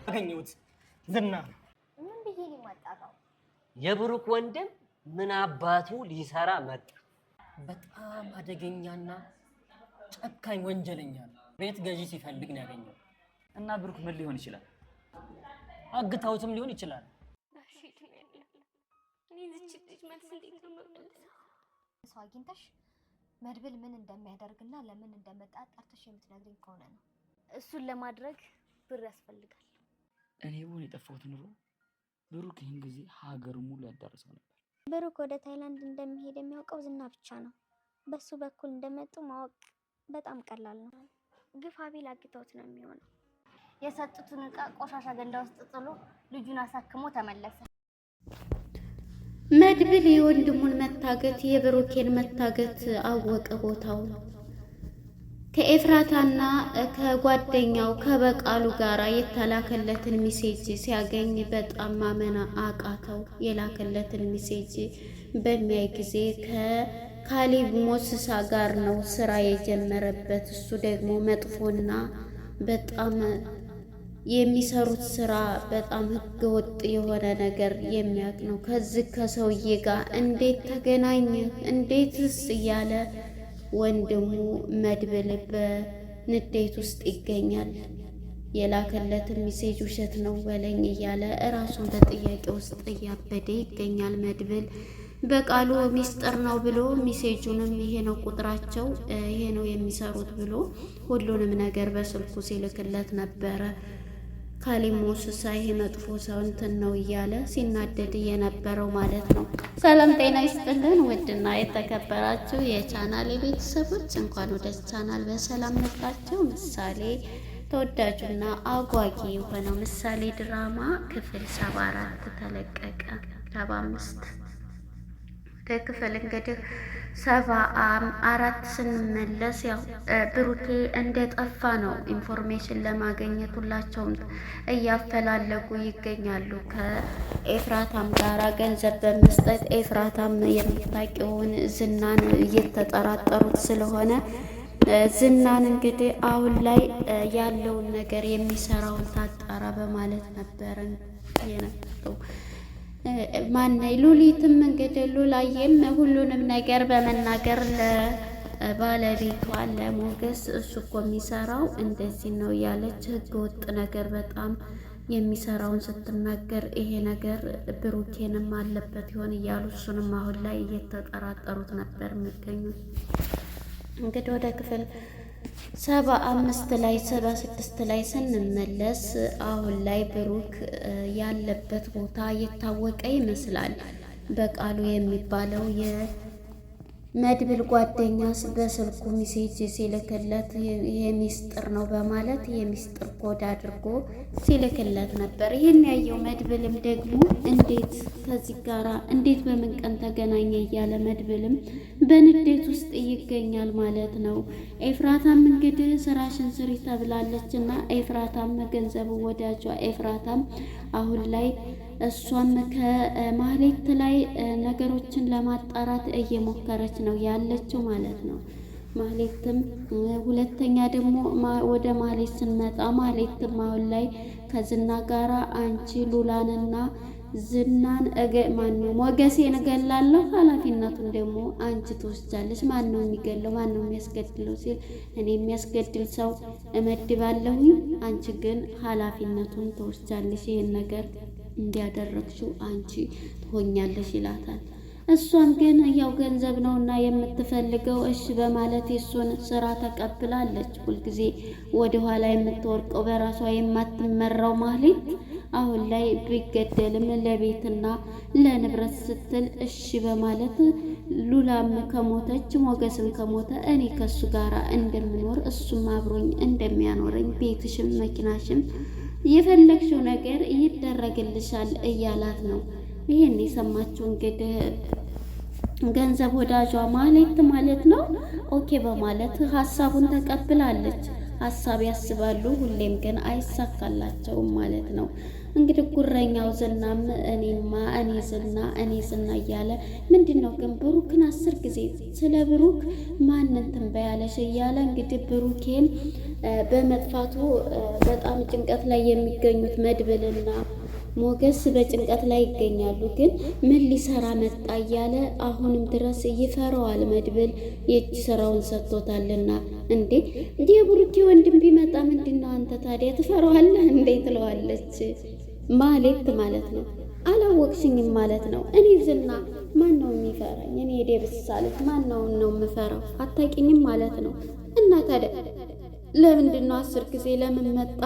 አገኘሁት ዝና ምን ብዬ ሊማጣራው የብሩክ ወንድም ምን አባቱ ሊሰራ መጣ? በጣም አደገኛና ጨካኝ ወንጀለኛ ነው። ቤት ገዢ ሲፈልግ ነው ያገኘው። እና ብሩክ ምን ሊሆን ይችላል? አግታውትም ሊሆን ይችላል። ሰው አግኝተሽ መድብል ምን እንደሚያደርግና ለምን እንደመጣ ጠርተሽ የምትነግሪኝ ከሆነ ነው። እሱን ለማድረግ ብር ያስፈልጋል። እኔ ብሆን የጠፋሁት ኑሮ ብሩክ ይህን ጊዜ ሀገሩ ሙሉ ያዳርሰው ነበር። ብሩክ ወደ ታይላንድ እንደሚሄድ የሚያውቀው ዝና ብቻ ነው። በሱ በኩል እንደመጡ ማወቅ በጣም ቀላል ነው። ግፋ ቢል አግተውት ነው የሚሆነው። የሰጡትን ዕቃ ቆሻሻ ገንዳ ውስጥ ጥሎ ልጁን አሳክሞ ተመለሰ። መድብል የወንድሙን መታገት የብሩኬን መታገት አወቀ ቦታው። ከኤፍራታና ከጓደኛው ከበቃሉ ጋር የተላከለትን ሚሴጅ ሲያገኝ በጣም ማመን አቃተው። የላከለትን ሚሴጅ በሚያይ ጊዜ ከካሊብ ሞስሳ ጋር ነው ስራ የጀመረበት። እሱ ደግሞ መጥፎና በጣም የሚሰሩት ስራ በጣም ህገ ወጥ የሆነ ነገር የሚያውቅ ነው። ከዚህ ከሰውዬ ጋር እንዴት ተገናኘ እንዴትስ እያለ ወንድሙ መድብል በንዴት ውስጥ ይገኛል። የላከለትን ሚሴጅ ውሸት ነው በለኝ እያለ እራሱን በጥያቄ ውስጥ እያበደ ይገኛል። መድብል በቃሉ ሚስጥር ነው ብሎ ሚሴጁንም ይሄ ነው ቁጥራቸው ይሄ ነው የሚሰሩት ብሎ ሁሉንም ነገር በስልኩ ሲልክለት ነበረ። ካሊብ ሞስሳ ይሄ መጥፎ ሰው እንትን ነው እያለ ሲናደድ የነበረው ማለት ነው። ሰላም ጤና ይስጥልን ውድና የተከበራችሁ የቻናል ቤተሰቦች እንኳን ወደ ቻናል በሰላም መጣችሁ። ምሳሌ ተወዳጁና አጓጊ የሆነው ምሳሌ ድራማ ክፍል 74 ተለቀቀ። 75 ክፍል እንግዲህ 74 ስንመለስ ያው ብሩኬ እንደጠፋ ነው ኢንፎርሜሽን ለማግኘት ሁላቸውም እያፈላለጉ ይገኛሉ። ከኤፍራታም ጋራ ገንዘብ በመስጠት ኤፍራታም የምታውቂውን ዝናን እየተጠራጠሩት ስለሆነ ዝናን እንግዲህ አሁን ላይ ያለውን ነገር የሚሰራውን ታጣራ በማለት ነበረ የነበረው። ማነው ሉሊትም እንግዲህ ሉላዬም ሁሉንም ነገር በመናገር ለባለቤቷ ለሞገስ እሱ እኮ የሚሰራው እንደዚህ ነው ያለች ህገ ወጥ ነገር በጣም የሚሰራውን ስትናገር ይሄ ነገር ብሩኬንም አለበት ይሆን እያሉ እሱንም አሁን ላይ እየተጠራጠሩት ነበር የሚገኙት። እንግዲህ ወደ ክፍል 75 ላይ 76 ላይ ስንመለስ አሁን ላይ ብሩክ ያለበት ቦታ የታወቀ ይመስላል። በቃሉ የሚባለው የመድብል ጓደኛ በስልኩ ሚሴጅ ሲልክለት ይሄ ሚስጥር ነው በማለት የሚስጥር ኮድ አድርጎ ሲልክለት ነበር። ይህን ያየው መድብልም ደግሞ እንዴት ከዚህ ጋራ እንዴት በምን ቀን ተገናኘ እያለ መድብልም በንዴት ውስጥ ይገኛል ማለት ነው። ኤፍራታም እንግዲህ ስራሽን ስሪ ተብላለች እና ኤፍራታም ገንዘቡ ወዳጇ ኤፍራታም አሁን ላይ እሷም ከማህሌት ላይ ነገሮችን ለማጣራት እየሞከረች ነው ያለችው ማለት ነው። ማህሌትም ሁለተኛ ደግሞ ወደ ማህሌት ስንመጣ ማህሌትም አሁን ላይ ከዝና ጋራ አንቺ ሉላንና ዝናን ማነው ሞገሴን እገላለሁ ኃላፊነቱን ደግሞ አንቺ ትወስጃለሽ። ማነው የሚገለው ማነው የሚያስገድለው ሲል እኔ የሚያስገድል ሰው እመድባለሁኝ፣ አንቺ ግን ኃላፊነቱን ትወስጃለሽ፣ ይሄን ነገር እንዲያደረግሽው አንቺ ትሆኛለሽ ይላታል። እሷም ግን ያው ገንዘብ ነውና የምትፈልገው እሺ በማለት የሱን ስራ ተቀብላለች። ሁልጊዜ ወደ ኋላ የምትወርቀው በራሷ የማትመራው ማህሌት አሁን ላይ ቢገደልም ለቤትና ለንብረት ስትል እሺ በማለት ሉላም ከሞተች ሞገስም ከሞተ እኔ ከሱ ጋራ እንደምኖር እሱም አብሮኝ እንደሚያኖረኝ ቤትሽም መኪናሽም የፈለግሽው ነገር ይደረግልሻል እያላት ነው። ይሄን የሰማችው እንግዲህ ገንዘብ ወዳጇ ማህሌት ማለት ነው ኦኬ በማለት ሀሳቡን ተቀብላለች። ሀሳብ ያስባሉ። ሁሌም ግን አይሳካላቸውም ማለት ነው። እንግዲህ ጉረኛው ዝናም እኔ ዝና እያለ ምንድነው ግን ብሩክን 10 ጊዜ ስለ ብሩክ ማንን ትንበያለሽ እያለ እንግዲህ ብሩኬን በመጥፋቱ በጣም ጭንቀት ላይ የሚገኙት መድብልና ሞገስ በጭንቀት ላይ ይገኛሉ። ግን ምን ሊሰራ መጣ እያለ አሁንም ድረስ ይፈራዋል። መድብል የእጅ ስራውን ሰጥቶታልና እንዴ የብሩኬ ወንድም ቢመጣ ምንድነው አንተ ታዲያ ትፈራዋለህ እንዴ ትለዋለች ማህሌት ማለት ነው። አላወቅሽኝም ማለት ነው። እኔ ዝና ማን ነው የሚፈራኝ? እኔ ደብሳለች ማን ነው የምፈራው? አታውቂኝም ማለት ነው። እና ታዲያ ለምንድን ነው 10 ጊዜ ለምን መጣ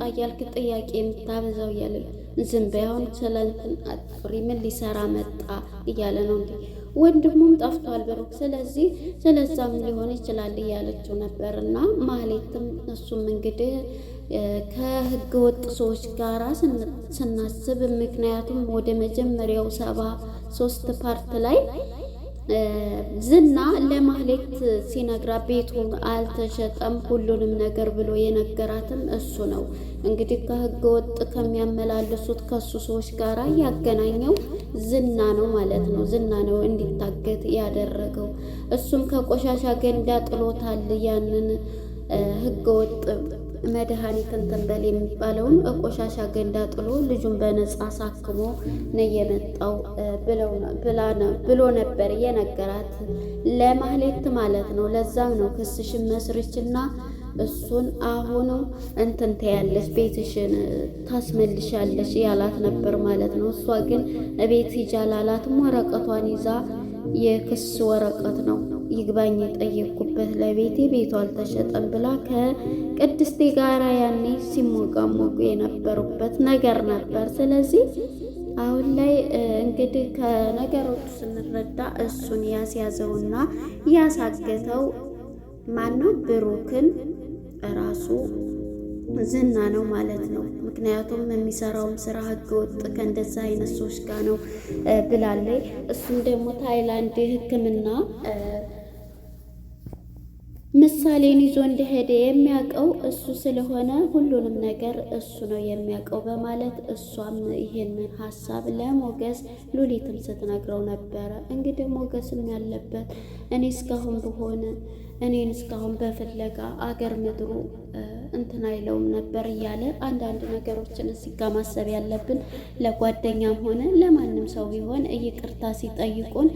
እያልክ ጥያቄ የምታበዛው? እያለ ዝም በይ አሁን ስለንትን አጥሪ ምን ሊሰራ መጣ እያለ ነው እንዴ። ወንድሙም ጠፍቷል ብሩክ፣ ስለዚህ ስለዛም ሊሆን ይችላል እያለችው ነበርና ማህሌትም እሱም እንግዲህ ከህገ ወጥ ሰዎች ጋር ስናስብ ምክንያቱም ወደ መጀመሪያው 73 ፓርት ላይ ዝና ለማህሌት ሲነግራ ቤቱን አልተሸጠም ሁሉንም ነገር ብሎ የነገራትም እሱ ነው። እንግዲህ ከህገ ወጥ ከሚያመላልሱት ከሱ ሰዎች ጋር ያገናኘው ዝና ነው ማለት ነው። ዝና ነው እንዲታገት ያደረገው። እሱም ከቆሻሻ ገንዳ ጥሎታል ያንን ህገ ወጥ መድኃኒት እንትን በል የሚባለውን ቆሻሻ ገንዳ ጥሎ ልጁን በነፃ አሳክሞ ነው የመጣው ብሎ ነበር የነገራት ለማህሌት ማለት ነው። ለዛም ነው ክስሽን መስርችና እሱን አሁኑ እንትን ትያለሽ ቤትሽን ታስመልሻለሽ ያላት ነበር ማለት ነው። እሷ ግን ቤት ይጃላላትም ወረቀቷን ይዛ የክስ ወረቀት ነው ይግባኝ የጠየቅኩበት ለቤቴ ቤቱ አልተሸጠም ብላ ከቅድስቴ ጋራ ያኔ ሲሞቃሞቁ የነበሩበት ነገር ነበር። ስለዚህ አሁን ላይ እንግዲህ ከነገሮቹ ስንረዳ እሱን ያስያዘውና ያሳገተው ማነው? ብሩክን ራሱ ዝና ነው ማለት ነው። ምክንያቱም የሚሰራውም ስራ ህገወጥ ከእንደዛ አይነት ሰዎች ጋር ነው ብላለች። እሱም ደግሞ ታይላንድ ሕክምና ምሳሌን ይዞ እንደሄደ የሚያውቀው እሱ ስለሆነ ሁሉንም ነገር እሱ ነው የሚያውቀው በማለት እሷም ይሄንን ሀሳብ ለሞገስ ሉሊትም ስትነግረው ነበረ። እንግዲህ ሞገስም ያለበት እኔ እስካሁን በሆነ እኔን እስካሁን በፍለጋ አገር ምድሩ እንትን አይለውም ነበር እያለ አንዳንድ ነገሮችን እዚህ ጋር ማሰብ ያለብን ለጓደኛም ሆነ ለማንም ሰው ቢሆን ይቅርታ ሲጠይቁን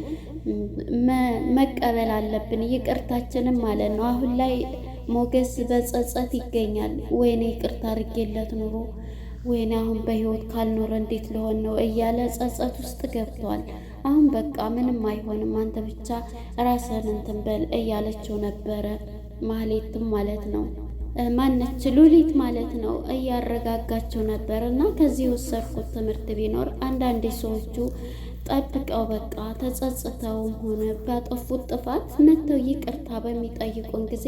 መቀበል አለብን፣ ይቅርታችንም ማለት ነው። አሁን ላይ ሞገስ በጸጸት ይገኛል። ወይኔ ይቅርታ አድርጌለት ኑሮ ወይኔ አሁን በህይወት ካልኖረ እንዴት ሊሆን ነው እያለ ጸጸት ውስጥ ገብቷል። አሁን በቃ ምንም አይሆንም አንተ ብቻ ራስህን እንትን በል እያለችው ነበረ ማህሌትም ማለት ነው። ማነች ሉሊት ማለት ነው እያረጋጋቸው ነበር። እና ከዚህ ወሰድኩት ትምህርት ቢኖር አንዳንድ ሰዎቹ ጠብቀው በቃ ተጸጽተውም ሆነ ባጠፉት ጥፋት መተው ይቅርታ በሚጠይቁን ጊዜ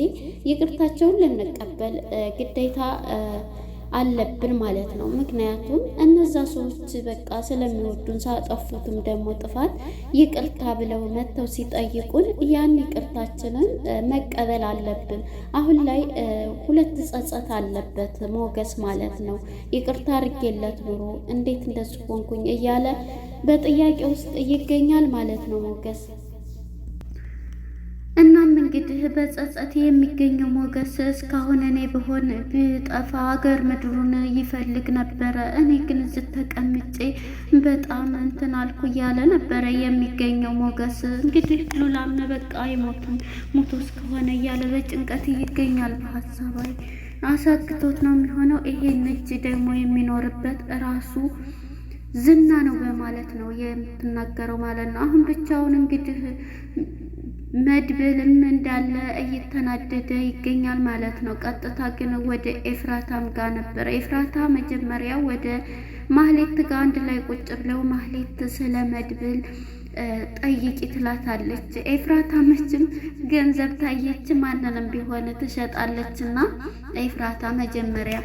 ይቅርታቸውን ልንቀበል ግዴታ አለብን ማለት ነው። ምክንያቱም እነዛ ሰዎች በቃ ስለሚወዱን ሳጠፉትም ደግሞ ጥፋት ይቅርታ ብለው መተው ሲጠይቁን ያን ይቅርታችንን መቀበል አለብን። አሁን ላይ ሁለት ጸጸት አለበት ሞገስ ማለት ነው። ይቅርታ አድርጌለት ኑሮ እንዴት እንደዚህ ሆንኩኝ እያለ በጥያቄ ውስጥ ይገኛል ማለት ነው ሞገስ። እናም እንግዲህ በጸጸት የሚገኘው ሞገስ እስካሁን እኔ ብሆን ብጠፋ አገር ምድሩን ይፈልግ ነበረ፣ እኔ ግን እዚህ ተቀምጬ በጣም እንትን አልኩ እያለ ነበረ የሚገኘው ሞገስ። እንግዲህ ሉላም በቃ አይሞቱም ሞቶ እስከሆነ እያለ በጭንቀት ይገኛል። በሀሳባዊ አሳክቶት ነው የሚሆነው። ይሄን እጅ ደግሞ የሚኖርበት ራሱ ዝና ነው በማለት ነው የምትናገረው ማለት ነው። አሁን ብቻውን እንግዲህ መድብልም እንዳለ እየተናደደ ይገኛል ማለት ነው። ቀጥታ ግን ወደ ኤፍራታም ጋር ነበረ። ኤፍራታ መጀመሪያ ወደ ማህሌት ጋር አንድ ላይ ቁጭ ብለው ማህሌት ስለ መድብል ጠይቂ ትላታለች። ኤፍራታ መቼም ገንዘብ ታየች ማንንም ቢሆን ትሸጣለች እና ኤፍራታ መጀመሪያ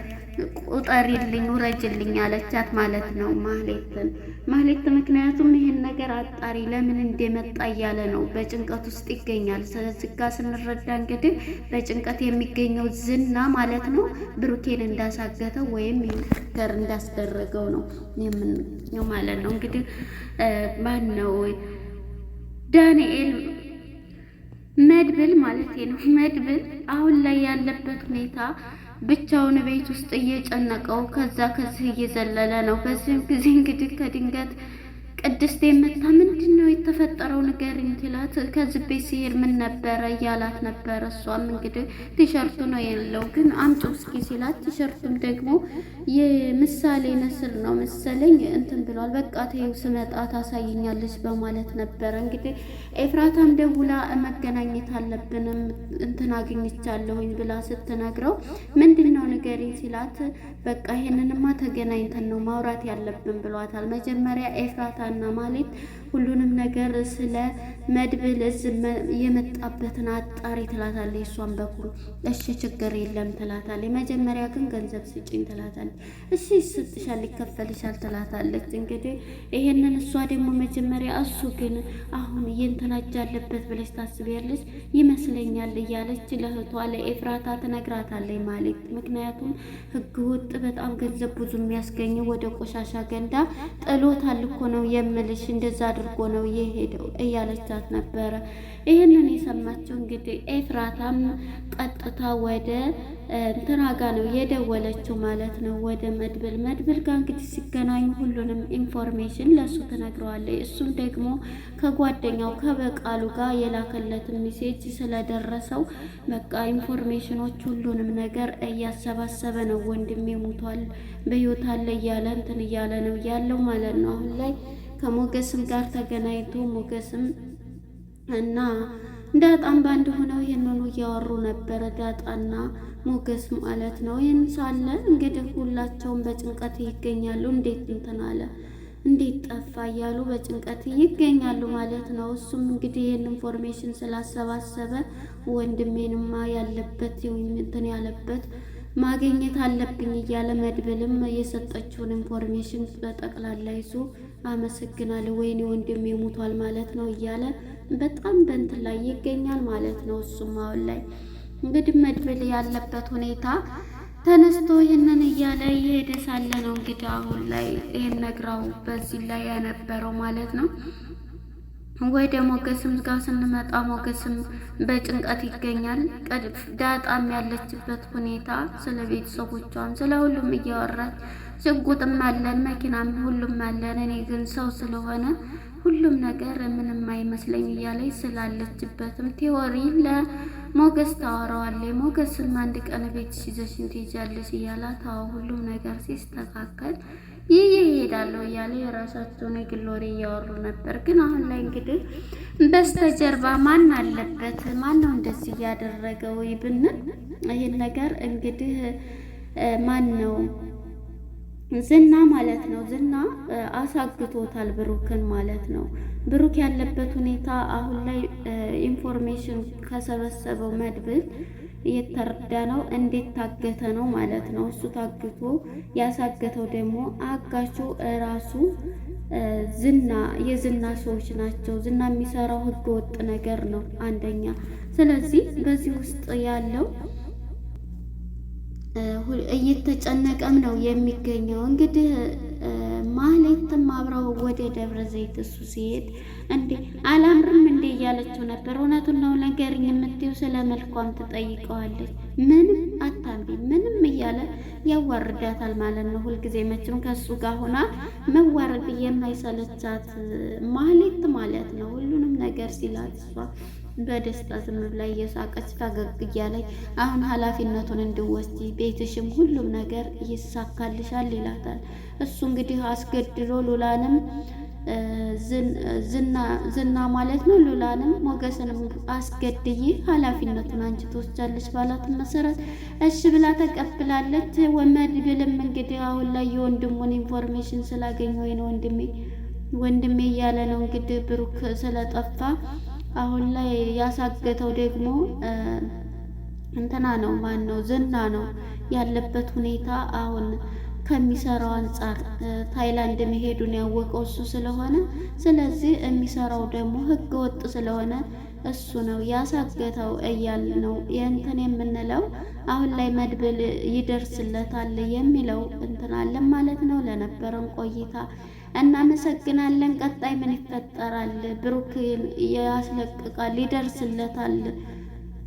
ቁጠሪልኝ ውረጅልኝ አለቻት ማለት ነው ማህሌትን። ማህሌት ምክንያቱም ይህን ነገር አጣሪ ለምን እንደመጣ እያለ ነው በጭንቀት ውስጥ ይገኛል። ስለዚህ ጋር ስንረዳ እንግዲህ በጭንቀት የሚገኘው ዝና ማለት ነው ብሩኬን እንዳሳገተው ወይም ነገር እንዳስደረገው ነው የምንለው ማለት ነው። እንግዲህ ማን ነው ዳንኤል መድብል ማለት ነው። መድብል አሁን ላይ ያለበት ሁኔታ ብቻውን ቤት ውስጥ እየጨነቀው ከዛ ከዚህ እየዘለለ ነው። በዚህ ጊዜ እንግዲህ ከድንገት ቅድስት የመታ ምንድነው የተፈጠረው ንገሪኝ ትላት። ከዚህ ቤት ሲሄድ ምን ነበረ እያላት ነበረ። እሷም እንግዲህ ቲሸርቱ ነው ያለው ግን አምጪ እስኪ ሲላት ቲሸርቱም ደግሞ የምሳሌ ንስር ነው መሰለኝ እንትን ብሏል። በቃ ተይው ስመጣ ታሳይኛለች በማለት ነበረ። እንግዲህ ኤፍራታም ደውላ መገናኘት አለብንም እንትን አግኝቻለሁኝ ብላ ስትነግረው ምንድነው ንገሪኝ ሲላት በቃ ይሄንንማ ተገናኝተን ነው ማውራት ያለብን ብሏታል። መጀመሪያ ኤፍራታ እና ማለት ሁሉንም ነገር ስለ መድብል የመጣበትን አጣሪ ትላታለች። እሷን በኩል እሺ ችግር የለም ትላታለች። መጀመሪያ ግን ገንዘብ ስጪኝ ትላታለች። እሺ ይሰጥሻል ይከፈልሻል ትላታለች። እንግዲህ ይሄንን እሷ ደግሞ መጀመሪያ እሱ ግን አሁን እየንተናጅ አለበት ብለሽ ታስቢያለሽ ይመስለኛል እያለች ለእህቷ ለኤፍራታ ትነግራታለች ማለት ምክንያቱም ህግ ወጥ በጣም ገንዘብ ብዙ የሚያስገኘው ወደ ቆሻሻ ገንዳ ጥሎታል እኮ ነው የምልሽ እንደዛ አድርጎ ነው የሄደው እያለቻት ነበረ። ይህንን የሰማችው እንግዲህ ኤፍራታም ቀጥታ ወደ እንትና ጋ ነው የደወለችው ማለት ነው ወደ መድብል ጋር እንግዲህ ሲገናኙ ሁሉንም ኢንፎርሜሽን ለሱ ትነግረዋለች። እሱም ደግሞ ከጓደኛው ከበቃሉ ጋር የላከለትን ሜሴጅ ስለደረሰው በቃ ኢንፎርሜሽኖች ሁሉንም ነገር እያሰባሰበ ነው። ወንድሜ ሞቷል በህይወት አለ እያለ እንትን እያለ ነው ያለው ማለት ነው። አሁን ላይ ከሞገስም ጋር ተገናኝቶ ሞገስም እና ዳጣም ባንድ ሆነው ይሄንኑ እያወሩ ነበረ። ዳጣና ሞገስ ማለት ነው። ይህን ሳለ እንግዲህ ሁላቸውም በጭንቀት ይገኛሉ። እንዴት እንትን አለ እንዴት ጠፋ እያሉ በጭንቀት ይገኛሉ ማለት ነው። እሱም እንግዲህ ይህን ኢንፎርሜሽን ስላሰባሰበ ወንድሜንማ ያለበት እንትን ያለበት ማግኘት አለብኝ እያለ መድብልም የሰጠችውን ኢንፎርሜሽን በጠቅላላ ይዞ አመሰግናለሁ ወይኔ ወንድሜ ሞቷል ማለት ነው እያለ በጣም በእንትን ላይ ይገኛል ማለት ነው። እሱም አሁን ላይ እንግዲህ መድብል ያለበት ሁኔታ ተነስቶ ይህንን እያለ እየሄደ ሳለ ነው እንግዲህ አሁን ላይ ይህን ነግራው በዚህ ላይ ያነበረው ማለት ነው። ወደ ሞገስም ጋር ስንመጣ ሞገስም በጭንቀት ይገኛል። ዳጣም ያለችበት ሁኔታ ስለ ቤተሰቦቿም ስለ ሁሉም እያወራች ሽጉጥም አለን መኪናም ሁሉም አለን፣ እኔ ግን ሰው ስለሆነ ሁሉም ነገር ምንም አይመስለኝ እያለች ስላለችበትም ቲዎሪ ለሞገስ ታወራዋለች። ሞገስም አንድ ቀን ቤት ይዘሽኝ ትሄጃለሽ እያላት አዎ ሁሉም ነገር ሲስተካከል ይህ ይሄዳለሁ እያለ የራሳቸውን የግል ወሬ እያወሩ ነበር። ግን አሁን ላይ እንግዲህ በስተጀርባ ማን አለበት ማን ነው እንደዚህ እያደረገው ብንል ይሄን ነገር እንግዲህ ማን ነው ዝና ማለት ነው። ዝና አሳግቶታል ብሩክን ማለት ነው። ብሩክ ያለበት ሁኔታ አሁን ላይ ኢንፎርሜሽን ከሰበሰበው መድብል እየተረዳ ነው። እንዴት ታገተ ነው ማለት ነው። እሱ ታግቶ ያሳገተው ደግሞ አጋቹ ራሱ ዝና የዝና ሰዎች ናቸው። ዝና የሚሰራው ህገ ወጥ ነገር ነው አንደኛ። ስለዚህ በዚህ ውስጥ ያለው እየተጨነቀም ነው የሚገኘው። እንግዲህ ማህሌትም አብረው ወደ ደብረ ዘይት እሱ ሲሄድ እንዴ አላምርም እንዴ እያለችው ነበር። እውነቱን ነው ነገርኝ የምትይው ስለ መልኳም ትጠይቀዋለች። ምንም አታምቢ ምንም እያለ ያዋርዳታል ማለት ነው። ሁልጊዜ መቼም ከሱ ጋር ሆና መዋረድ የማይሰለቻት ማህሌት ማለት ነው። ሁሉንም ነገር ሲላት እሷ በደስታ ዝም ብላ እየሳቀች ፈገግ እያለች አሁን ኃላፊነቱን እንድወስጂ ቤትሽም ሁሉም ነገር ይሳካልሻል ይላታል። እሱ እንግዲህ አስገድሎ ሉላንም ዝና ማለት ነው ሉላንም ሞገስንም አስገድዬ ኃላፊነቱን አንቺ ትወስጃለሽ ባላት መሰረት እሺ ብላ ተቀብላለች። መድብልም እንግዲህ አሁን ላይ የወንድሙን ኢንፎርሜሽን ስላገኘ ወይ ነው ወንድሜ እያለ ነው እንግዲህ ብሩክ ስለጠፋ አሁን ላይ ያሳገተው ደግሞ እንትና ነው ማን ነው ዝና ነው ያለበት ሁኔታ አሁን ከሚሰራው አንጻር ታይላንድ መሄዱን ያወቀው እሱ ስለሆነ ስለዚህ የሚሰራው ደግሞ ህገ ወጥ ስለሆነ እሱ ነው ያሳገተው እያል ነው የእንትን የምንለው። አሁን ላይ መድብል ይደርስለታል የሚለው እንትን አለ ማለት ነው። ለነበረን ቆይታ እናመሰግናለን። ቀጣይ ምን ይፈጠራል? ብሩክን ያስለቅቃል፣ ይደርስለታል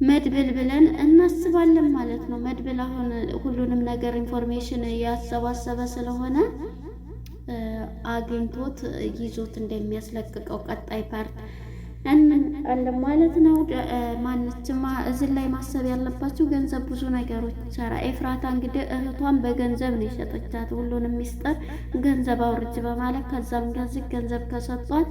መድብል ብለን እናስባለን ማለት ነው። መድብል አሁን ሁሉንም ነገር ኢንፎርሜሽን ያሰባሰበ ስለሆነ አግኝቶት ይዞት እንደሚያስለቅቀው ቀጣይ ፓርት እንላለን ማለት ነው። ማንችማ እዚህ ላይ ማሰብ ያለባችሁ ገንዘብ ብዙ ነገሮች ይሰራ። ኤፍራታ እንግዲህ እህቷን በገንዘብ ነው የሸጠቻት። ሁሉንም ሚስጥር ገንዘብ አውርጅ በማለት ከዛም ገንዘብ ገንዘብ ከሰጧት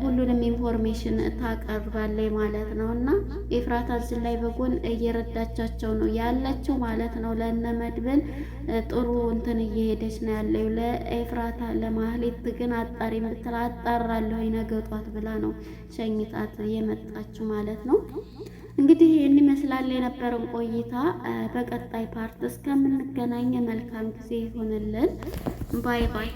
ሁሉንም ኢንፎርሜሽን ታቀርባለች ማለት ነው። እና ኤፍራታ እዚህ ላይ በጎን እየረዳቻቸው ነው ያለችው ማለት ነው። ለእነ መድብል ጥሩ እንትን እየሄደች ነው ያለው። ለኤፍራታ ለማህሌት ግን አጣሪ የምትል አጣራለሁ ነገ ጧት ብላ ነው ሸኝታት የመጣችው ማለት ነው። እንግዲህ ይህን ይመስላል የነበረን ቆይታ። በቀጣይ ፓርት እስከምንገናኝ መልካም ጊዜ ይሆንልን። ባይ ባይ።